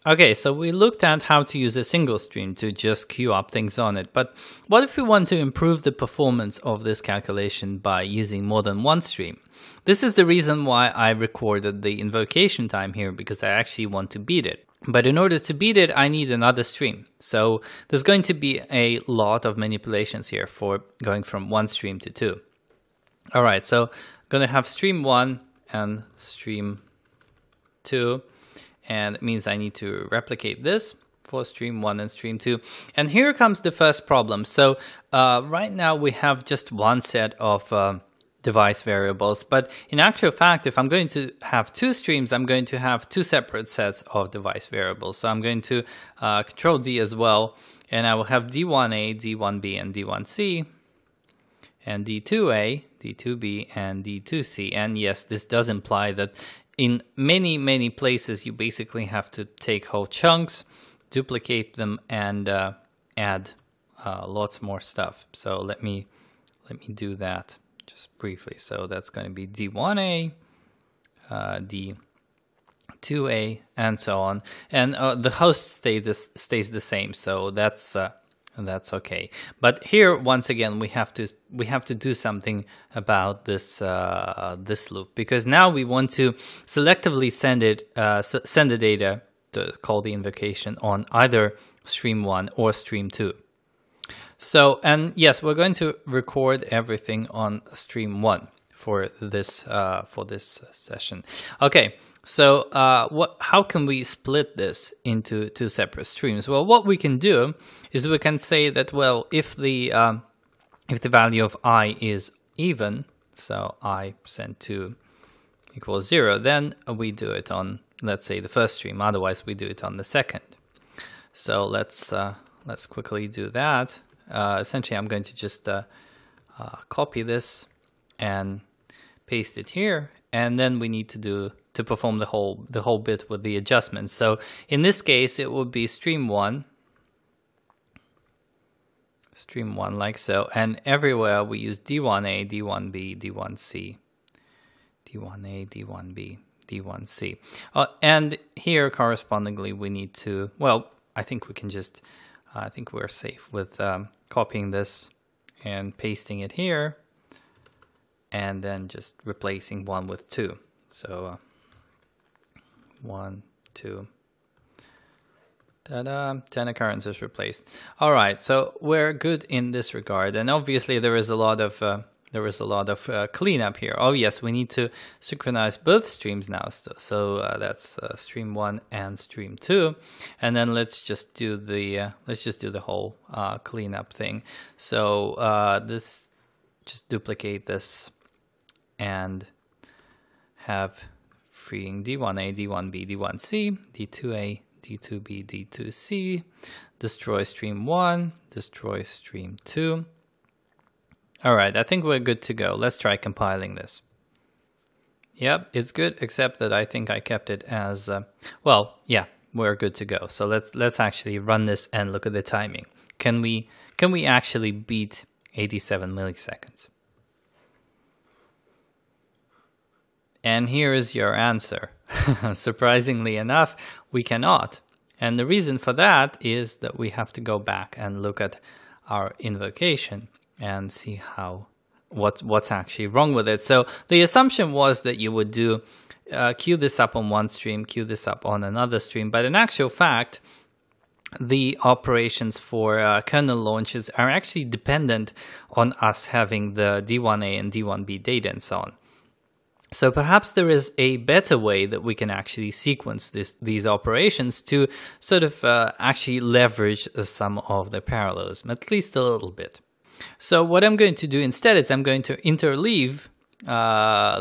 Okay, so we looked at how to use a single stream to just queue up things on it, but what if we want to improve the performance of this calculation by using more than one stream? This is the reason why I recorded the invocation time here, because I actually want to beat it. But in order to beat it, I need another stream. So there's going to be a lot of manipulations here for going from one stream to two. All right, so I'm going to have stream 1 and stream 2. And it means I need to replicate this for stream 1 and stream 2. And here comes the first problem. So right now we have just one set of device variables. But in actual fact, if I'm going to have two streams, I'm going to have two separate sets of device variables. So I'm going to control D as well. And I will have D1A, D1B, and D1C. And D2A, D2B, and D2C. And yes, this does imply that in many places, you basically have to take whole chunks, duplicate them, and add lots more stuff. So let me do that just briefly. So that's going to be D1A, D2A, and so on. And the host stays the same. So that's okay. But here, once again, we have to do something about this this loop, because now we want to selectively send the data to call the invocation on either stream 1 or stream 2. So, and yes, we're going to record everything on stream 1 for this session. Okay. So how can we split this into two separate streams? Well, what we can do is we can say that, well, if the value of I is even, so I send 2 equals 0, then we do it on, let's say, the first stream. Otherwise, we do it on the second. So let's quickly do that. Essentially, I'm going to just copy this and paste it here, and then we need to perform the whole bit with the adjustments. So in this case, it would be stream 1 like so, and everywhere we use D1A, D1B, D1C, D1A, D1B, D1C. And here correspondingly we need to, well, I think we can just, I think we're safe with copying this and pasting it here, and then just replacing 1 with 2. So 1, 2, ta-da, 10 occurrences replaced. All right, so we're good in this regard, and obviously there is a lot of cleanup here. Oh yes, we need to synchronize both streams now. So that's stream 1 and stream 2, and then let's just do the whole cleanup thing. So this, just duplicate this and have freeing D1A, D1B, D1C, D2A, D2B, D2C, destroy stream 1, destroy stream 2. All right, I think we're good to go. Let's try compiling this. Yep, it's good, except that I think I kept it as, well, yeah, we're good to go. So let's actually run this and look at the timing. Can we actually beat 87 milliseconds? And here is your answer. Surprisingly enough, we cannot. And the reason for that is that we have to go back and look at our invocation and see what's actually wrong with it. So the assumption was that you would do queue this up on one stream, queue this up on another stream. But in actual fact, the operations for kernel launches are actually dependent on us having the D1A and D1B data and so on. So perhaps there is a better way that we can actually sequence these operations to sort of actually leverage some of the parallelism, at least a little bit. So what I'm going to do instead is I'm going to interleave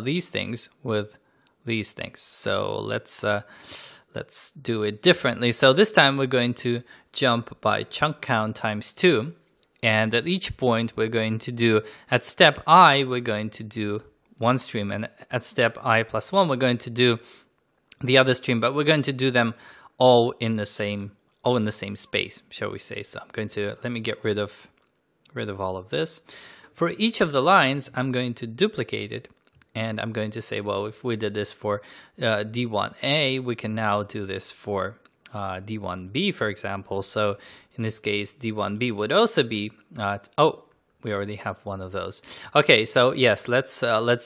these things with these things. So let's do it differently. So this time we're going to jump by chunk count times 2. And at each point we're going to do, at step I, we're going to do one stream, and at step I plus 1 we're going to do the other stream, but we're going to do them all in the same space, shall we say. So I'm going to, let me get rid of all of this. For each of the lines, I'm going to duplicate it, and I'm going to say, well, if we did this for D1A, we can now do this for D1B, for example. So in this case, D1B would also be oh, we already have one of those. Okay, so yes, let's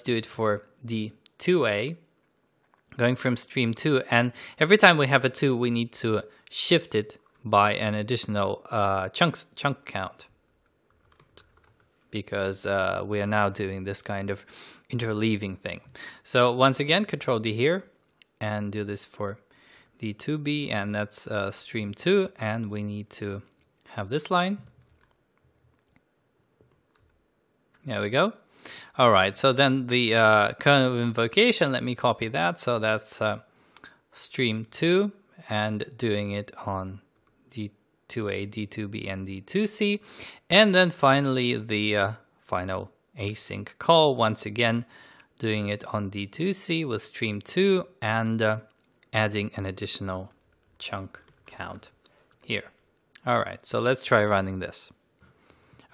do it for D2A, going from stream 2, and every time we have a 2, we need to shift it by an additional chunk count, because we are now doing this kind of interleaving thing. So once again, Control D here, and do this for D2B, and that's stream 2, and we need to have this line. There we go. All right, so then the kernel invocation, let me copy that. So that's stream 2 and doing it on D2A, D2B, and D2C. And then finally the final async call, once again doing it on D2C with stream 2 and adding an additional chunk count here. All right, so let's try running this.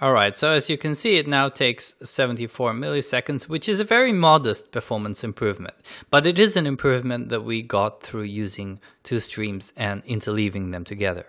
All right, so as you can see, it now takes 74 milliseconds, which is a very modest performance improvement, but it is an improvement that we got through using two streams and interleaving them together.